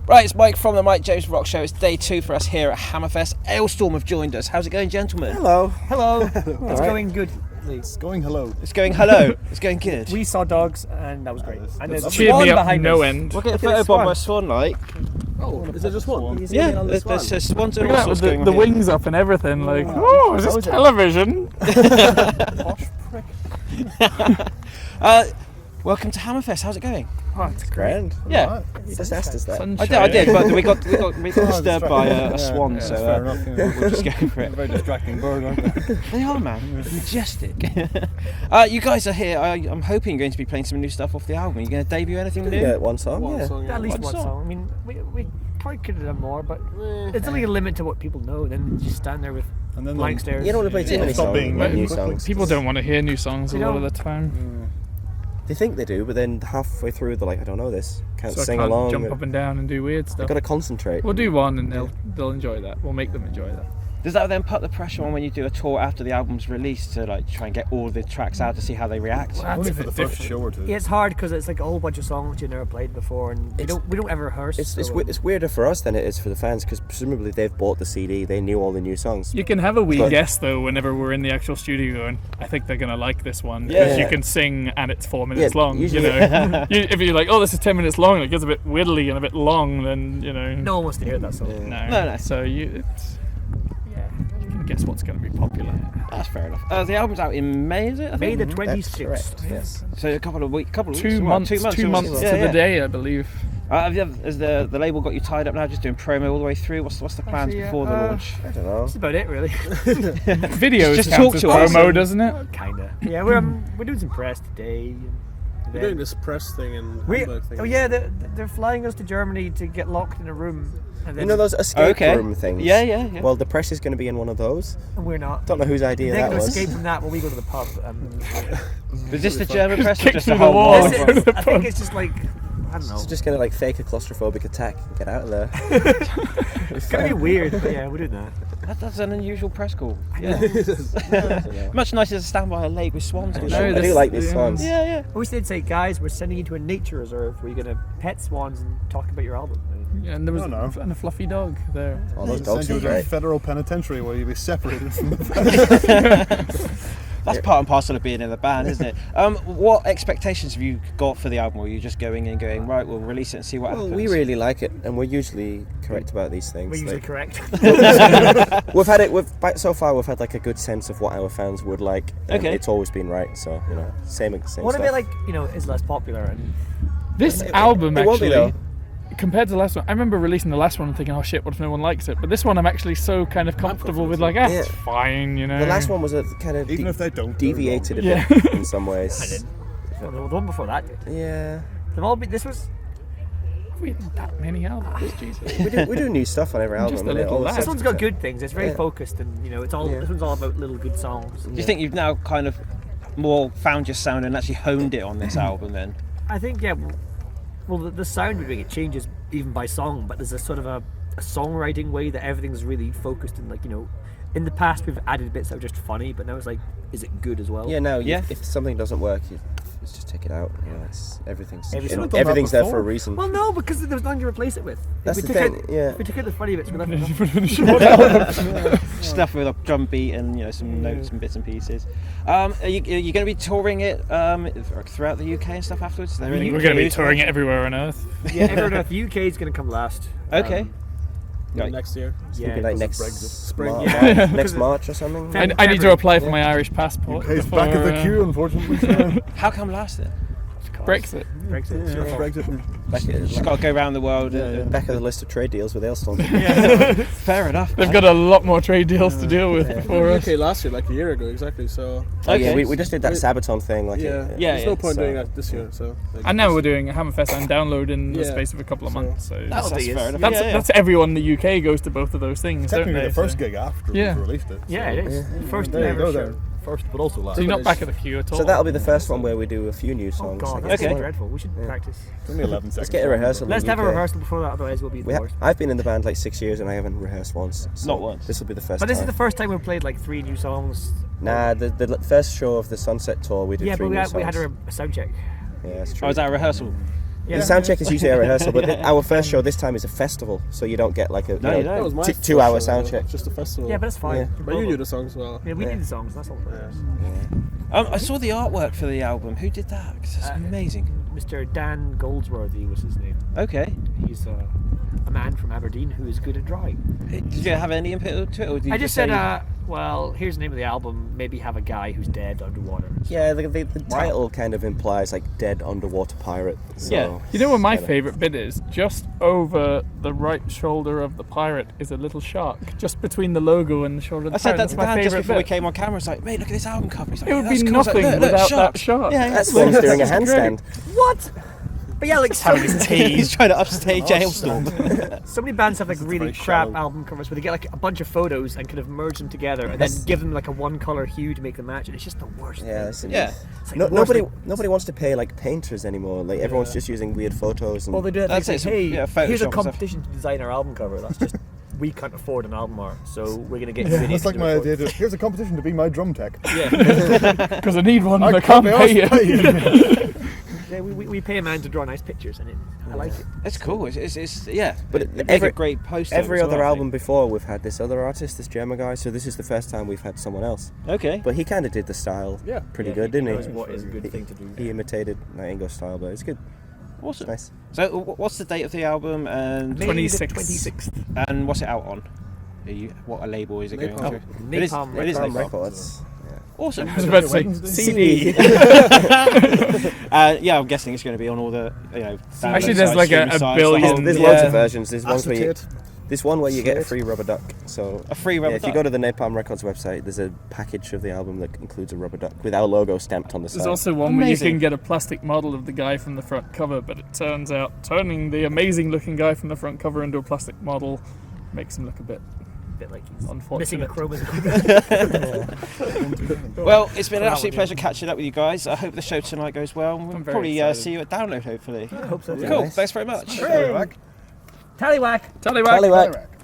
Right, it's Mike from the Mike James Rock Show. It's day 2 for us here at Hammerfest. Alestorm have joined us. How's it going, gentlemen? Hello. It's going good. It's going hello. It's going hello. It's going good. We saw dogs and that was great. And there's a cheered swan me up behind no us. end. We'll get a photo bomb by Swan like. Oh, is there just one? Yeah, there's swans and Look all at sorts that, going with the on here. wings up and everything. Like, oh, is this television? Posh prick. Welcome to Hammerfest. How's it going? Oh, it's Grand. Yeah. You just asked us that. I did, but we got disturbed by a swan, Yeah, so fair enough. we'll just go for it. Very distracting bird, aren't they? They are, man. Majestic. You guys are here. I'm hoping you're going to be playing some new stuff off the album. Are you going to debut anything new? Yeah, one song. At least One one song. song. I mean, we probably could have done more, but it's only a limit to what people know. Then just stand there with And then blank stares. You don't want to play too many Stop songs, being like mean. new songs. People don't want to hear new songs a They lot of don't. the time. They think they do, but then halfway through they're like, I don't know this. Can't So I sing can't along. jump up and down and do weird I've stuff. got to concentrate. We'll do one and they'll enjoy that. We'll make them enjoy that. Does that then put the pressure on when you do a tour after the album's released to like try and get all the tracks out to see how they react? Only for the first show or two. Yeah, it's hard because it's like a whole bunch of songs you've never played before, and we don't ever rehearse. It's weirder for us than it is for the fans because presumably they've bought the CD, they knew all the new songs. You can have a wee But- guess though whenever we're in the actual studio and I think they're going to like this one Yeah. because you can sing and it's 4 minutes long. usually- You know, if you're like, oh, this is 10 minutes long and it gets a bit widdly and a bit long, then you know. No one wants to hear that song. No. So you can guess what's going to be popular. That's fair enough. The album's out in May, is it? I May think? the That's 26th. correct, yes. So a couple of weeks. 2 months. 2 months to the day, I believe. Has the label got you tied up now, just doing promo all the way through? What's the plans Actually, before the launch? I don't know. That's about it, really. Videos Just counts talk as to us. promo, doesn't it? Kinda. Yeah, we're doing some press today. We're doing this press thing and Hamburg thing. Oh yeah, they're flying us to Germany to get locked in a room, and then You know those escape Okay. room things? Yeah. Well, the press is going to be in one of those. and we're not. Don't know whose idea They're that going to was. escape from that when we go to the pub. Is this the German press or Kick just through the the whole wall. world? I think it's just like, I don't know. It's just going to like fake a claustrophobic attack and get out of there. It's gonna be weird, but yeah, we're doing that. That's an unusual press call. Yeah. Much nicer to stand by a lake with swans. and No, shit. I do like these swans. Yeah. We did say, guys, we're sending you to a nature reserve where you're gonna pet swans and talk about your album. Yeah, and there was Oh, no. and a fluffy dog there. All those Send dogs you are to a great. federal penitentiary where you'll be separated from the press. That's part and parcel of being in the band, isn't it? What expectations have you got for the album? Or are you just going in and going, right, we'll release it and see what Well, happens? we really like it, and we're usually correct about these things. We're usually Like, correct. we've had it. So far, we've had like a good sense of what our fans would like. And Okay. It's always been right. So same What stuff. if it is less popular? And This album it won't be, actually, though. compared to the last one, I remember releasing the last one and thinking, oh shit, what if no one likes it? But this one I'm actually so kind of comfortable with, like, it's fine, you know. The last one was a kind of Even if they don't, they're deviated a Yeah. bit in some ways. well, the one before that did. Yeah, They've all been. This was. We had that many albums, Jesus. we do new stuff on every album. Just a and it little always lad. This sounds one's got different. good things. It's very Yeah. focused, and it's all. Yeah. This one's all about little good songs. Do you think you've now kind of more found your sound and actually honed it on this album then? I think well, the sound we're doing, it changes even by song, but there's a sort of a songwriting way that everything's really focused in, in the past we've added bits that were just funny, but now it's like, is it good as well? Yeah, no. Yeah. If something doesn't work, let's just take it out. Everything's Every song. everything's there for a before. reason. Well, no, because there was nothing to replace it with. That's If the we took thing. out- Yeah. If we took out the funny bits, we left enough. Stuff with a drum beat and some notes and bits and pieces. Are you going to be touring it throughout the UK and stuff afterwards? Is there any We're going to be news? touring it everywhere on Earth. Yeah, everyone enough. UK is going to come last. Okay. Like next year. Yeah, Maybe like because next of Brexit. Spring, Mar- yeah. next March or something. I need to apply for my Irish passport. UK's before, back of the queue, unfortunately. How come last then? Brexit. Brexit. It's your fault. Brexit. Just got to go around the world. Back of the list of trade deals with Alestorm. Fair enough. They've got a lot more trade deals to deal with before us. UK last year, like a year ago, exactly. So Oh yeah, Okay. we just did that Sabaton thing. Yeah, there's no point so- doing that this year. So And now we're doing a Hammerfest and Download in the Yeah. space of a couple of So- months. So That's fair enough. that's everyone in the UK goes to both of those things, don't technically they? the first So- gig after Yeah. we've released it. Yeah, it is. First There you ever go show. then. First, but also last. So you're not back of the queue at all. So that'll be the first one where we do a few new Oh songs. god, I that's guess. so dreadful. We should practice. It's only 11 seconds. Let's get a rehearsal. Let's in have a UK. rehearsal before that, otherwise we'll be the worst. I've been in the band like 6 years and I haven't rehearsed once. So Not once. This will be the first But this is time. the first time we've played like 3 new songs. Nah, the first show of the Sunset Tour we did Yeah, 3 but new songs. we had a sound check. Yeah, that's true. Oh, is that a rehearsal? The sound check is usually a rehearsal, but our first show this time is a festival, so you don't get like a No, you don't. That was my 2-hour first show, sound check. Just a festival. Yeah, but it's fine. Yeah. But you knew the songs well. Yeah, we knew the songs. That's all that matters. I saw the artwork for the album. Who did that? 'Cause it's amazing. Mr. Dan Goldsworthy was his name. Okay. He's a man from Aberdeen who is good at drawing. Did you have any input to it? Or did you I just say, said, well, here's the name of the album. Maybe have a guy who's dead underwater. Yeah, the title kind of implies like dead underwater pirate. So Yeah. You know what my favourite bit is? Just over the right shoulder of the pirate is a little shark, just between the logo and the shoulder of the I said pirate. that to That's my Dan just favourite before we bit. came on camera. It's like, mate, look at this album cover. He's like, It would "That's be cool." It's like, nothing look, without shark. that shark. Yeah, that's Slim's doing a handstand. What? But yeah, like so, He's trying to upstage Alestorm. so many bands have like really very crap shallow. album covers where they get like a bunch of photos and kind of merge them together and then give them like a one color hue to make them match, and it's just the worst. Yeah, thing. Yeah. It's like the worst nobody thing. nobody wants to pay like painters anymore. Like everyone's just using weird photos. And Well, they do it. That's They it, say, some- hey, yeah, here's Photoshop a and stuff. competition to design our album cover. That's just we can't afford an album art, so we're gonna get you idiots That's like to my do it idea. Here's a competition to be my drum tech. Because I need one and I can't can't be pay you. arsed. Yeah, we pay a man to draw nice pictures, and I like it. It's cool. It's yeah. But It make every- a great poster. every as other well, I album before we've had this other artist, this German guy. So this is the first time we've had someone else. think. Okay. But he kind of did the style Yeah. pretty Yeah, good, didn't knows he? what is a good thing to do. He imitated Nightingale style, but it's good. Awesome. Nice. So, what's the date of the album and May 26th. 26th. what's it out on? What a label is it going Napalm. to? It is. Napalm It is Napalm Napalm. Records. Awesome. I was about to say Wednesday. CD. Yeah, I'm guessing it's going to be on all the Actually, download there's sites, like streaming a sites, billion- the whole- There's Yeah. loads of versions. There's ones where you, Acetate. there's one where you get a Slate. free rubber duck. So A free rubber if you duck? go to the Napalm Records website, there's a package of the album that includes a rubber duck with our logo stamped on the There's side. also one where you Amazing. can get a plastic model of the guy from the front cover, but it turns out turning the amazing looking guy from the front cover into a plastic model makes him look a bit Bit like he's unfortunate. missing a chromosome. Well, it's been an Well, absolute yeah. pleasure catching up with you guys. I hope the show tonight goes well. And we'll I'm very probably excited. see you at Download, hooefully. I hope so. Cool. Nice. Thanks very much. Tallywhack. Tallywhack! Tallywhack. Direct.